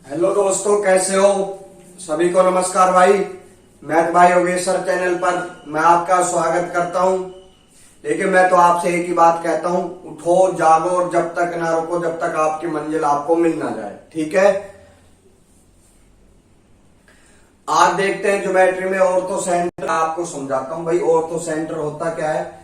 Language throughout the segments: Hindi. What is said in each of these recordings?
हेलो दोस्तों, कैसे हो? सभी को नमस्कार भाई। मैं भाई योगेश्वर चैनल पर मैं आपका स्वागत करता हूं। देखिए, मैं तो आपसे एक ही बात कहता हूं, उठो जागो और जब तक ना रुको, जब तक आपकी मंजिल आपको मिल ना जाए। ठीक है, आज देखते हैं ज्योमेट्री में ऑर्थो सेंटर। आपको समझाता हूं भाई, ऑर्थो सेंटर होता क्या है।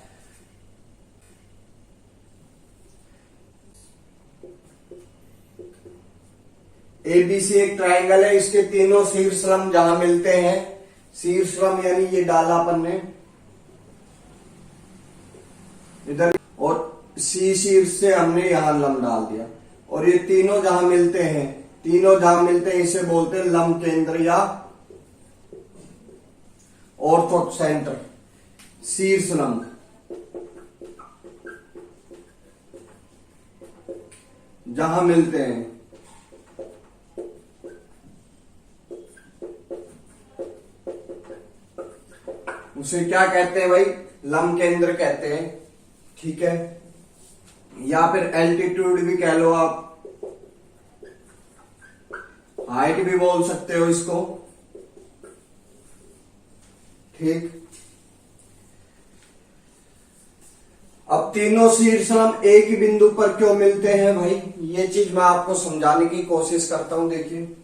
एबीसी एक ट्राइंगल है, इसके तीनों शीर्षलंब जहां मिलते हैं, शीर्षलंब यानी ये डाला अपन ने इधर, और सी शीर्ष से हमने यहां लंब डाल दिया, और ये तीनों जहां मिलते हैं, इसे बोलते हैं लंब केंद्र या ऑर्थो सेंटर, शीर्षलंब। जहां मिलते हैं उसे क्या कहते हैं भाई? लंब केंद्र कहते हैं। ठीक है, या फिर एल्टीट्यूड भी कह लो आप, हाइट भी बोल सकते हो इसको। ठीक, अब तीनों शीर्षलंब एक ही बिंदु पर क्यों मिलते हैं भाई, ये चीज मैं आपको समझाने की कोशिश करता हूं। देखिए,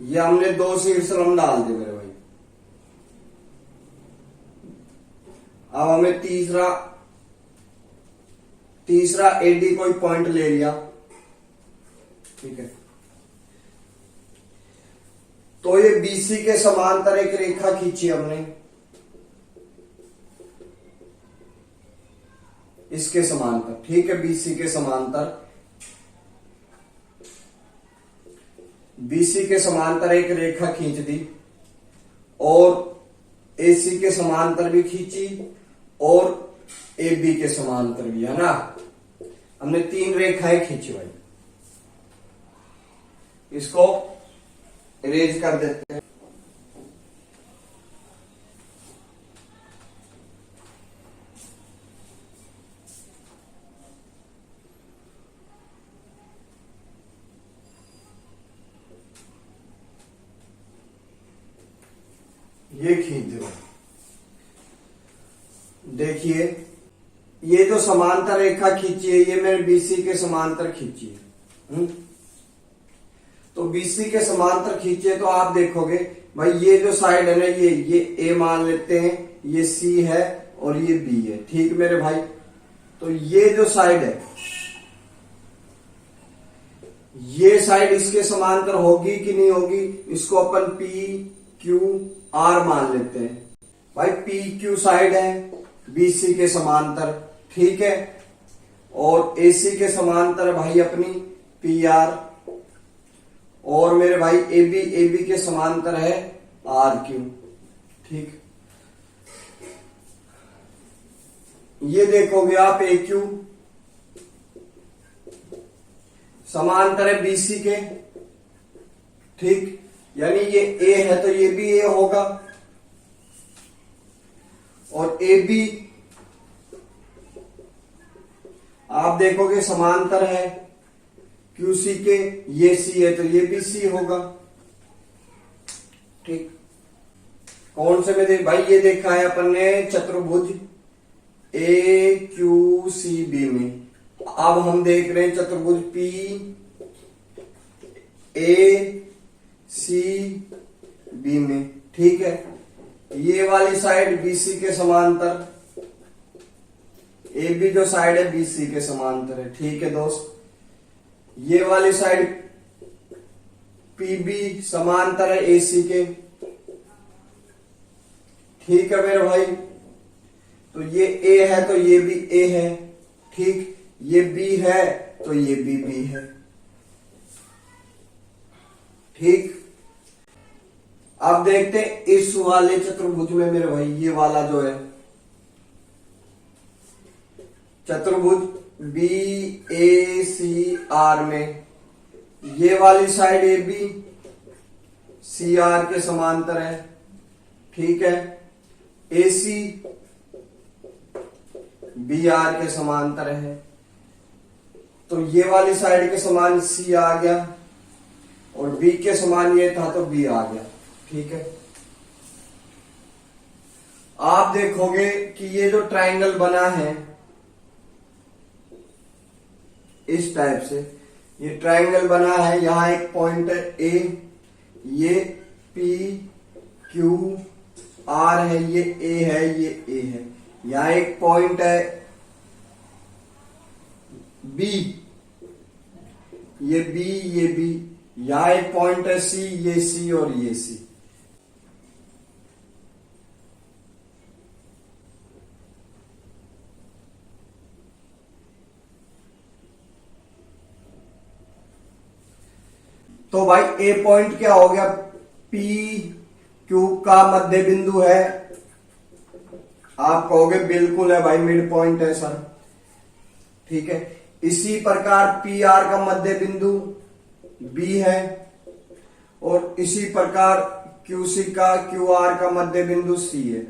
ये हमने दो शीर्षलंब डाल दिए मेरे भाई। अब हमें तीसरा एडी कोई पॉइंट ले लिया। ठीक है, तो ये बीसी के समांतर एक रेखा खींची हमने, इसके समांतर। ठीक है, बीसी के समांतर एक रेखा खींच दी, और एसी के समांतर भी खींची, और एबी के समांतर भी, है ना। हमने तीन रेखाएं खींची भाई। इसको इरेज कर देते हैं। ये खींच दो। देखिए, ये जो समांतर रेखा खींची है, ये मैंने बीसी के समांतर खींची है। तो बीसी के समांतर खींचे तो आप देखोगे भाई, ये जो साइड है ना, ये ए मान लेते हैं, ये सी है और ये बी है। ठीक मेरे भाई, तो ये जो साइड है, ये साइड इसके समांतर होगी कि नहीं होगी, इसको अपन पी क्यू आर मान लेते हैं भाई। पी क्यू साइड है बीसी के समांतर। ठीक है, और एसी के समांतर भाई अपनी पी आर, और मेरे भाई एबी के समांतर है आर क्यू। ठीक, ये देखोगे आप, ए क्यू समांतर है बीसी के। ठीक, यानी ये ए है तो ये भी ए होगा, और ए बी आप देखोगे समांतर है क्यूसी के, ये सी है तो ये भी सी होगा। ठीक, कौन से में भाई, ये देखा है अपन ने चतुर्भुज ए क्यू सी बी में। अब हम देख रहे हैं चतुर्भुज पी ए सी बी में। ठीक है, ये वाली साइड बीसी के समांतर, ए बी जो साइड है बीसी के समांतर है। ठीक है दोस्त, ये वाली साइड पीबी समांतर है एसी के। ठीक है मेरे भाई, तो ये ए है तो ये भी ए है। ठीक, ये बी है तो ये भी बी है। ठीक, अब देखते हैं इस वाले चतुर्भुज में मेरे भाई, ये वाला जो है चतुर्भुज बी ए सी आर में, ये वाली side A B C R के समांतर है। ठीक है। AC BR के समांतर है, तो ये वाली साइड के समान C आ गया और B के समान ये था तो B आ गया। ठीक है। आप देखोगे कि ये जो ट्रायंगल बना है इस टाइप से, ये ट्रायंगल बना है, यहां एक पॉइंट है A, ये P Q R है, ये A है, ये A है, यहां एक पॉइंट है B, ये B, ये B, यहां एक पॉइंट है C, ये C और ये C। तो भाई ए पॉइंट क्या हो गया, पी क्यू का मध्य बिंदु है। आप कहोगे बिल्कुल है भाई, मिड पॉइंट है सर। ठीक है। इसी प्रकार पी आर का मध्य बिंदु बी है और इसी प्रकार क्यू सी का क्यू आर का मध्य बिंदु सी है।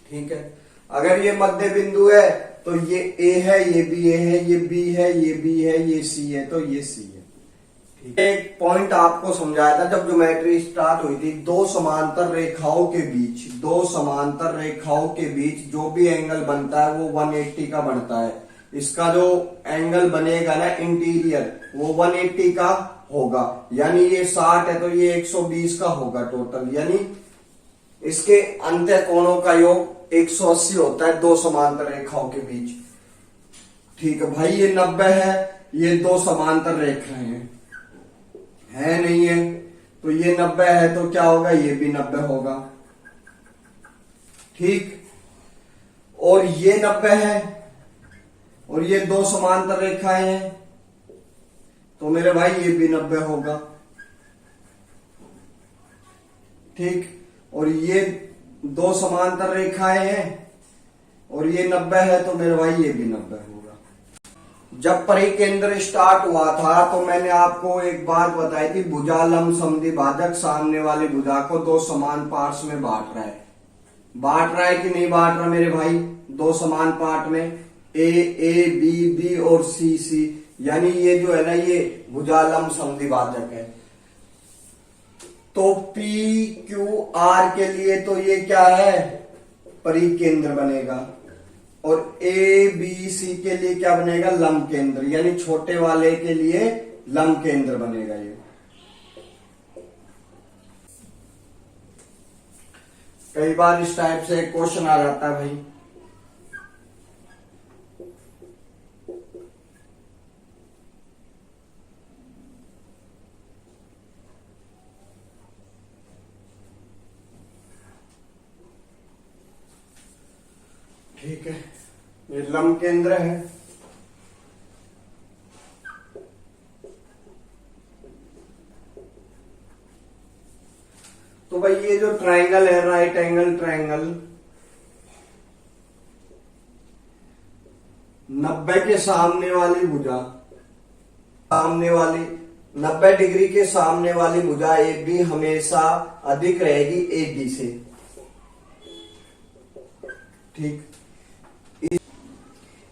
ठीक है। अगर ये मध्य बिंदु है तो ये ए है, ये बी ए है, ये बी है, ये बी है, ये सी है, तो ये सी है। एक पॉइंट आपको समझाया था जब ज्योमेट्री स्टार्ट हुई थी, दो समांतर रेखाओं के बीच, दो समांतर रेखाओं के बीच जो भी एंगल बनता है वो 180 का बनता है। इसका जो एंगल बनेगा ना इंटीरियर, वो 180 का होगा, यानी ये 60 है तो ये 120 का होगा टोटल, यानी इसके अंत्य कोणों का योग 180 होता है दो समांतर रेखाओं के बीच। ठीक है भाई, ये 90 है, ये दो समांतर रेखाएं हैं, है नहीं है, तो ये 90 है तो क्या होगा, ये भी 90 होगा। ठीक। और ये 90 है और ये दो समांतर रेखाएं हैं, तो मेरे भाई ये भी 90 होगा। ठीक। और ये दो समांतर रेखाएं हैं और ये 90 है तो मेरे भाई ये भी 90 होगा। जब परिकेंद्र स्टार्ट हुआ था तो मैंने आपको एक बात बताई थी, भुजा लंब समद्विभाजक सामने वाली भुजा को दो समान पार्ट्स में बांट रहा है। बांट रहा है कि नहीं बांट रहा मेरे भाई, दो समान पार्ट में, ए ए बी बी और सी सी, यानी ये जो है ना ये भुजा लंब समद्विभाजक है। तो पी क्यू आर के लिए तो ये क्या है, परिकेंद्र बनेगा, और ए बी सी के लिए क्या बनेगा, लंब केंद्र, यानी छोटे वाले के लिए लंब केंद्र बनेगा ये। कई बार इस टाइप से क्वेश्चन आ जाता है भाई। ठीक है, ये लंब केंद्र है। तो भाई ये जो ट्रायंगल है, राइट एंगल ट्रायंगल, 90 के सामने वाली भुजा, सामने वाली 90 डिग्री के सामने वाली भुजा ए बी हमेशा अधिक रहेगी ए बी से। ठीक।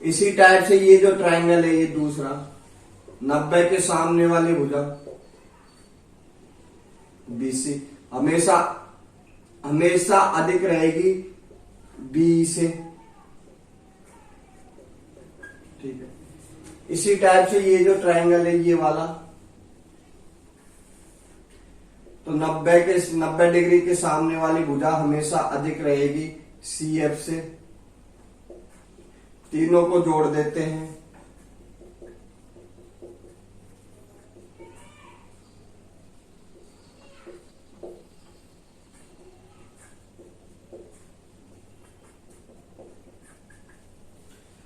इसी टाइप से ये जो ट्रायंगल है, ये दूसरा 90 के सामने वाली भुजा BC हमेशा हमेशा अधिक रहेगी बी से। ठीक है। इसी टाइप से ये जो ट्रायंगल है ये वाला, तो 90 डिग्री के सामने वाली भुजा हमेशा अधिक रहेगी CF से। तीनों को जोड़ देते हैं,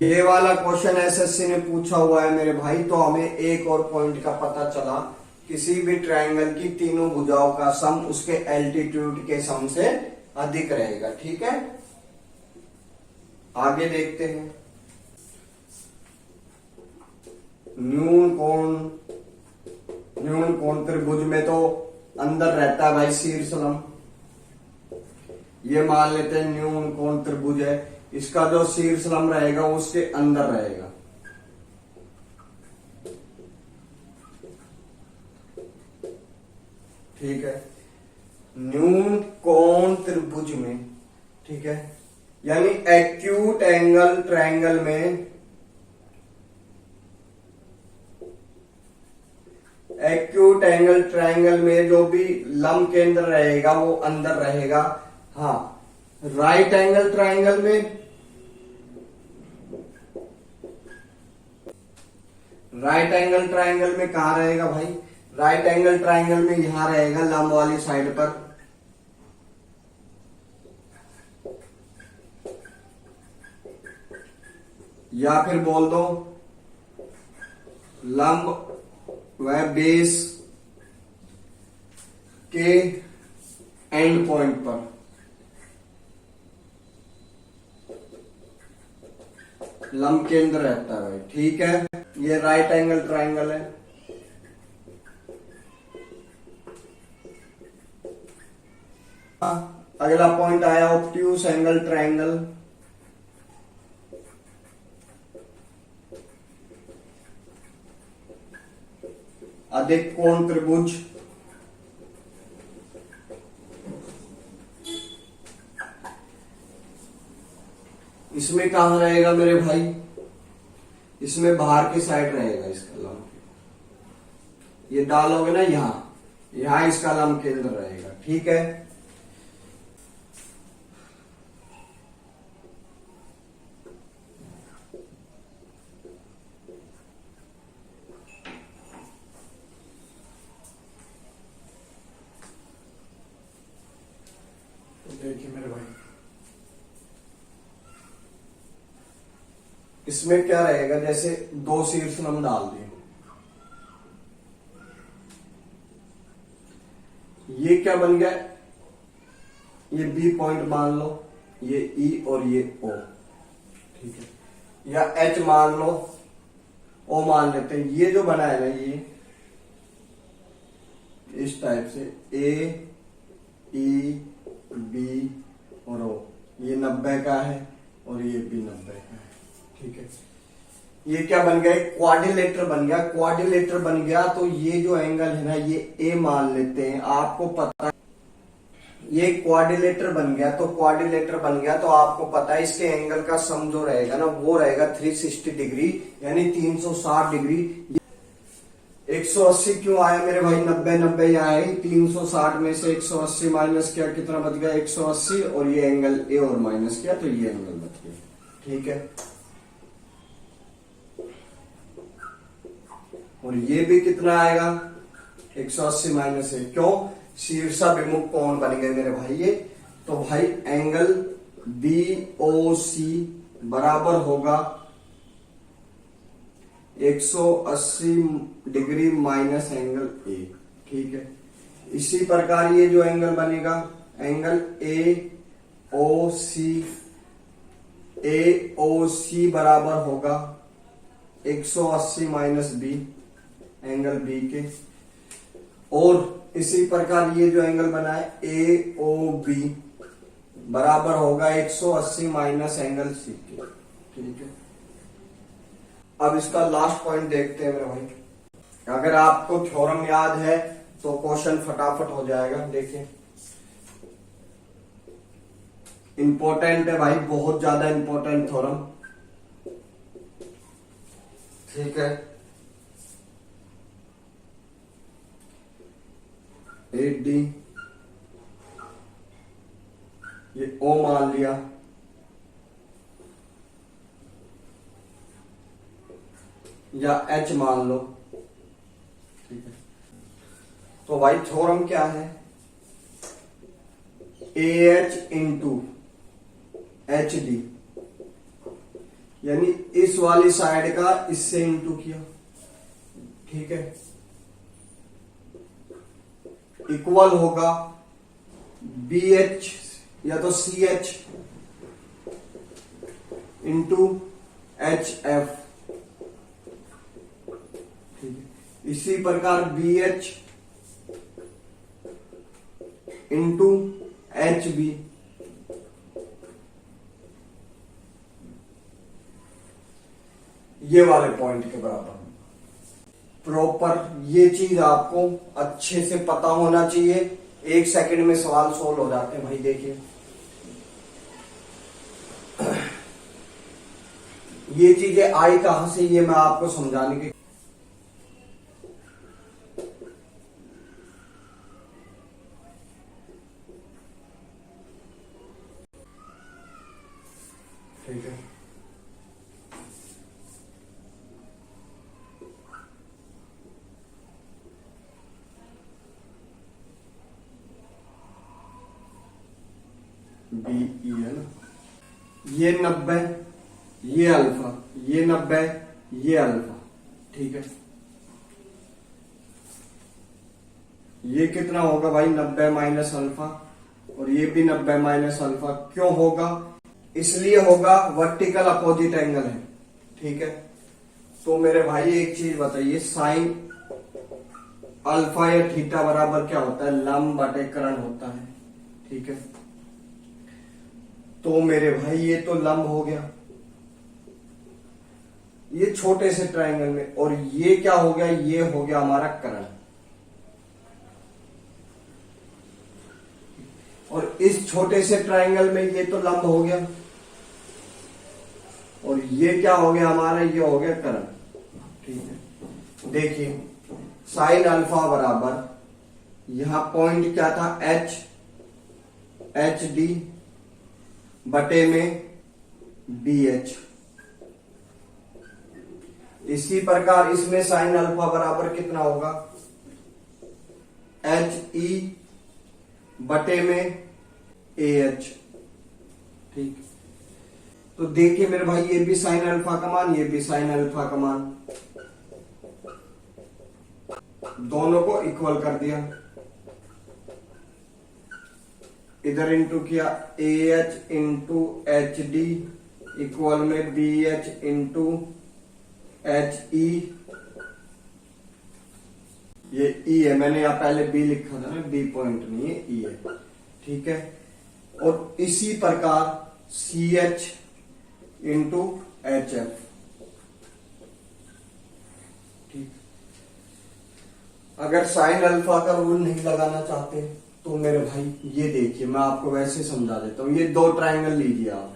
ये वाला क्वेश्चन SSC ने पूछा हुआ है मेरे भाई। तो हमें एक और पॉइंट का पता चला, किसी भी ट्रायंगल की तीनों भुजाओं का सम उसके एल्टीट्यूड के सम से अधिक रहेगा। ठीक है, आगे देखते हैं। न्यून कोण त्रिभुज में तो अंदर रहता है भाई शीर्ष लंब, ये मान लेते हैं न्यून कोण त्रिभुज है, इसका जो शीर्ष लंब रहेगा वो उसके अंदर रहेगा। ठीक है, न्यून कोण त्रिभुज में, ठीक है, यानी एक्यूट एंगल ट्रायंगल में, एक्यूट एंगल ट्रायंगल में जो भी लंब केंद्र रहेगा वो अंदर रहेगा। हाँ, राइट एंगल ट्रायंगल में, राइट एंगल ट्रायंगल में कहां रहेगा भाई? राइट एंगल ट्रायंगल में यहां रहेगा लंब वाली साइड पर। या फिर बोल दो लंब वह बेस के एंड पॉइंट पर, लंब केंद्र रहता है भाई। ठीक है, ये राइट एंगल ट्रायंगल है। अगला पॉइंट आया ऑब्ट्यूज एंगल ट्रायंगल। अधिक कोण त्रिभुज, इसमें कहां रहेगा मेरे भाई? इसमें बाहर की साइड रहेगा इसका लंब। ये डालोगे ना यहां, यहां इसका लंब केंद्र रहेगा। ठीक है, देखिए मेरे भाई, इसमें क्या रहेगा? जैसे दो शीर्ष लंब डाल दिए, ये क्या बन गया? ये बी पॉइंट मान लो, ये ई और ये ओ। ठीक है, या एच मान लो, ओ मान लेते हैं। ये जो बना है ना, ये इस टाइप से ए, ई, बी और ओ, ये 90 का है और ये भी 90 का है। ठीक है, ये क्या बन गया? क्वाड्रिलेटर बन गया। क्वाड्रिलेटर बन गया तो ये जो एंगल है ना, ये ए मान लेते हैं। आपको पता है ये क्वाड्रिलेटर बन गया, तो क्वाड्रिलेटर बन गया तो आपको पता है इसके एंगल का सम जो रहेगा ना, वो रहेगा 360 डिग्री, यानी 360 डिग्री। 180 क्यों आया मेरे भाई? 90 यहाँ है, 360 में से 180 माइनस किया, कितना बच गया? 180, और ये एंगल ए और माइनस किया तो ये एंगल बच गया। ठीक है, और ये भी कितना आएगा? 180 माइनस है। क्यों? शीर्षाभिमुख कोण बन गए मेरे भाई ये। तो भाई एंगल BOC बराबर होगा 180 डिग्री माइनस एंगल ए। ठीक है, इसी प्रकार ये जो एंगल बनेगा, एंगल AOC बराबर होगा 180 माइनस बी, एंगल बी के। और इसी प्रकार ये जो एंगल बना है AOB बराबर होगा 180 माइनस एंगल सी के। ठीक है, अब इसका लास्ट पॉइंट देखते हैं मेरे भाई। अगर आपको थ्योरम याद है तो क्वेश्चन फटाफट हो जाएगा। देखिए, इंपॉर्टेंट है भाई, बहुत ज्यादा इंपॉर्टेंट थ्योरम। ठीक है, 8D, ये O मान लिया, या H मान लो। ठीक है, तो भाई थ्योरम क्या है? AH इंटू HD, यानी इस वाली साइड का इससे इंटू किया। ठीक है, इक्वल होगा BH या तो CH इंटू HF। ठीक है, इसी प्रकार BH इंटू HB ये वाले पॉइंट के बराबर। प्रॉपर ये चीज आपको अच्छे से पता होना चाहिए। 1 सेकंड में सवाल सोल्व हो जाते हैं भाई। देखिए ये चीजें आई कहां से, ये मैं आपको समझाने की। ठीक है, बी ई है ना, ये 90, ये अल्फा, ये 90, ये अल्फा। ठीक है, ये कितना होगा भाई 90 माइनस अल्फा, और ये भी 90 माइनस अल्फा। क्यों होगा? इसलिए होगा वर्टिकल अपोजिट एंगल है। ठीक है, तो मेरे भाई एक चीज बताइए, साइन अल्फा या थीटा बराबर क्या होता है? लंब बटे कर्ण होता है। ठीक है, तो मेरे भाई ये तो लंब हो गया ये छोटे से ट्रायंगल में, और ये क्या हो गया? ये हो गया हमारा कर्ण। और इस छोटे से ट्रायंगल में ये तो लंब हो गया, और ये क्या हो गया हमारा? ये हो गया कर्ण। ठीक है, देखिए साइन अल्फा बराबर, यहां पॉइंट क्या था? एच डी बटे में बी एच। इसी प्रकार इसमें साइन अल्फा बराबर कितना होगा? एच ई बटे में ए एच। ठीक, तो देखिए मेरे भाई ये भी साइन अल्फा का मान, ये भी साइन अल्फा का मान, दोनों को इक्वल कर दिया। इधर इंटू किया A H into H D equal में B H into H E. ये ई है, मैंने यहां पहले बी लिखा था ना, बी पॉइंट नहीं है, ई है। ठीक है, और इसी प्रकार C H into H F. ठीक, अगर साइन अल्फा का रूल नहीं लगाना चाहते तो मेरे भाई ये देखिए, मैं आपको वैसे समझा देता हूं। ये 2 ट्रायंगल लीजिए आप,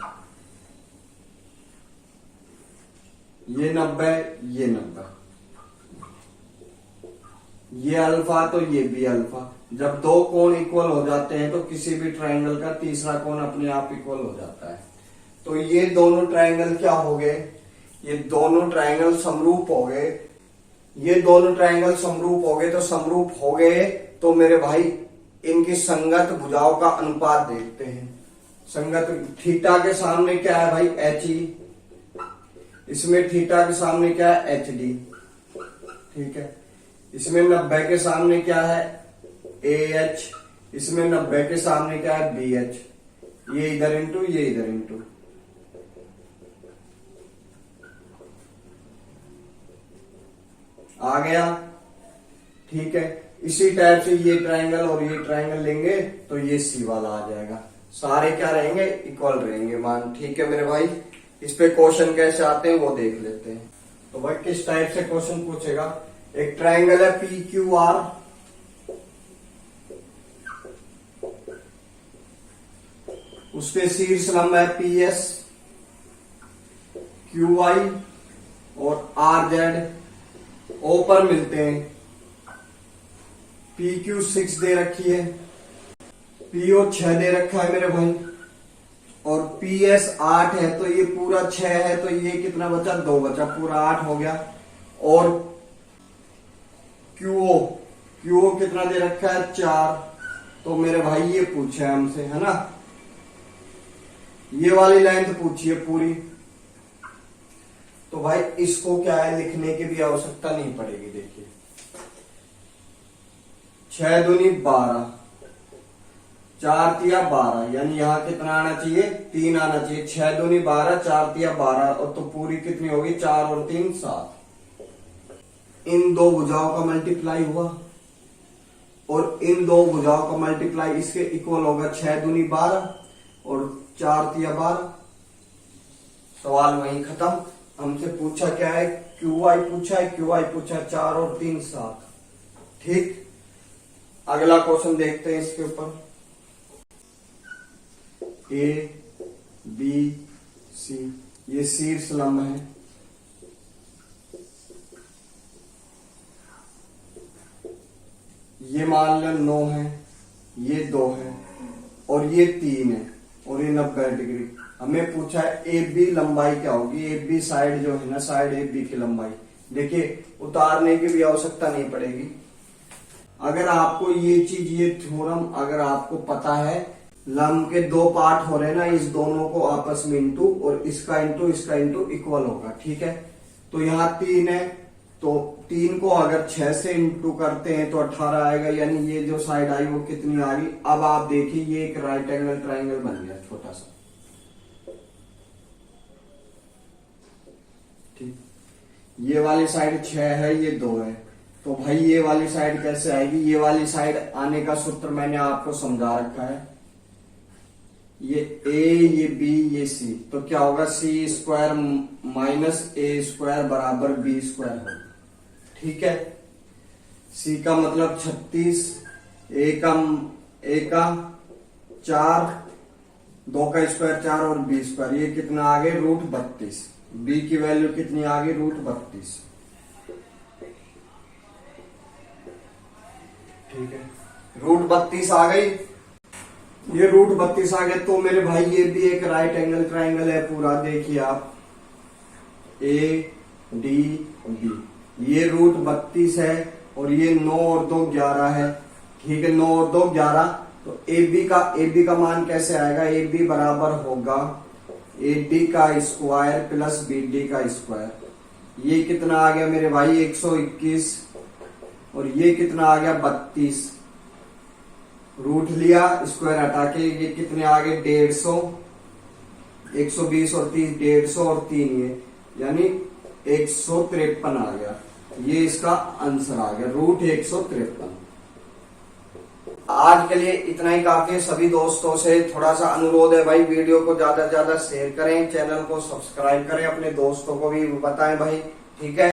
ये 90, ये 90, ये अल्फा तो ये भी अल्फा। जब 2 कोण इक्वल हो जाते हैं तो किसी भी ट्रायंगल का तीसरा कोण अपने आप इक्वल हो जाता है। तो ये दोनों ट्रायंगल क्या हो गए? ये दोनों ट्रायंगल समरूप हो गए। ये दोनों ट्रायंगल समरूप हो गए, तो समरूप हो गए तो मेरे भाई इनकी संगत भुजाओं का अनुपात देखते हैं। संगत थीटा के सामने क्या है भाई? H E. इसमें थीटा के सामने क्या है? H D. ठीक है, इसमें 90 के सामने क्या है? A H. इसमें 90 के सामने क्या है? B H. ये इधर इंटू, ये इधर इंटू। आ गया? ठीक है, इसी टाइप से ये ट्रायंगल और ये ट्रायंगल लेंगे तो ये सी वाला आ जाएगा। सारे क्या रहेंगे? इक्वल रहेंगे मान। ठीक है मेरे भाई, इस पे क्वेश्चन कैसे आते हैं वो देख लेते हैं। तो भाई किस टाइप से क्वेश्चन पूछेगा? एक ट्रायंगल है पी क्यू आर, उसके शीर्ष लंब है पी एस, क्यू आई और आर जेड ओ पर मिलते हैं। पी क्यू 6 दे रखी है, पीओ 6 दे रखा है मेरे भाई, और पी एस 8 है, तो ये पूरा 6 है, तो ये कितना बचा? 2 बचा, पूरा 8 हो गया। और क्यूओ कितना दे रखा है? 4। तो मेरे भाई ये पूछे हमसे, है ना, ये वाली लेंथ पूछिए पूरी। तो भाई इसको क्या है, लिखने की भी आवश्यकता नहीं पड़ेगी। देखिए 6 दूनी 12, 4 तिया 12, यानी यहां कितना आना चाहिए? 3 आना चाहिए। 6 दूनी 12, 4 तिया 12, और तो पूरी कितनी होगी? 4 और 3 7। इन 2 भुजाओं का मल्टीप्लाई हुआ, और इन 2 भुजाओं का मल्टीप्लाई इसके इक्वल होगा। 6 दूनी 12 और 4 तिया 12। सवाल वहीं खत्म। हमसे पूछा क्या है, क्यू आई पूछा है, क्यू आई पूछा है 4 और 3 7। ठीक, अगला क्वेश्चन देखते हैं इसके ऊपर। ए बी सी, ये शीर्ष लंब है, ये मान लो 9 है, ये 2 है और ये 3 है और ये 90 डिग्री। हमें पूछा है ए बी लंबाई क्या होगी, ए बी साइड जो है ना, साइड ए बी की लंबाई। देखिए उतारने की भी आवश्यकता नहीं पड़ेगी। अगर आपको ये चीज, ये थ्योरम अगर आपको पता है, लंब के 2 पार्ट हो रहे हैं ना, इस दोनों को आपस में इंटू और इसका इंटू इक्वल होगा। ठीक है, तो यहाँ 3 है, तो 3 को अगर 6 से इंटू करते हैं तो 18 आएगा, यानी ये जो साइड आई वो कितनी आ गई। अब आप देखिए ये एक राइट एंगल ट्राइंगल बन गया छोटा सा। ठीक, ये वाली साइड 6 है, ये 2 है, तो भाई ये वाली साइड कैसे आएगी। ये वाली साइड आने का सूत्र मैंने आपको समझा रखा है, ये ए, ये बी, ये सी, तो क्या होगा, सी स्क्वायर माइनस ए स्क्वायर बराबर बी स्क्वायर होगा। ठीक है, सी का मतलब 36, ए का 4, 2 का स्क्वायर 4 और बी स्क्वायर, ये कितना आ गए, √32। बी की वैल्यू कितनी आ गई, √32। ठीक है, √32 आ गई, ये √32 आ गया। तो मेरे भाई ये भी एक राइट एंगल ट्राइंगल है पूरा। देखिए आप, ए डी बी, ये √32 है और ये 9 और 2 11 है। ठीक है, 9 और 2 11, तो ए बी का मान कैसे आएगा, ए बी बराबर होगा ए डी का स्क्वायर प्लस बी डी का स्क्वायर। ये कितना आ गया मेरे भाई, 121, और ये कितना आ गया, 32। रूट लिया, स्क्वायर हटा के ये कितने आ गए, 150, 120 और 30, 150 और 3 ये, यानी 153 आ गया। ये इसका आंसर आ गया, √153। आज के लिए इतना ही काफी है। सभी दोस्तों से थोड़ा सा अनुरोध है भाई, वीडियो को ज्यादा से ज्यादा शेयर करें, चैनल को सब्सक्राइब करें, अपने दोस्तों को भी बताएं भाई। ठीक है।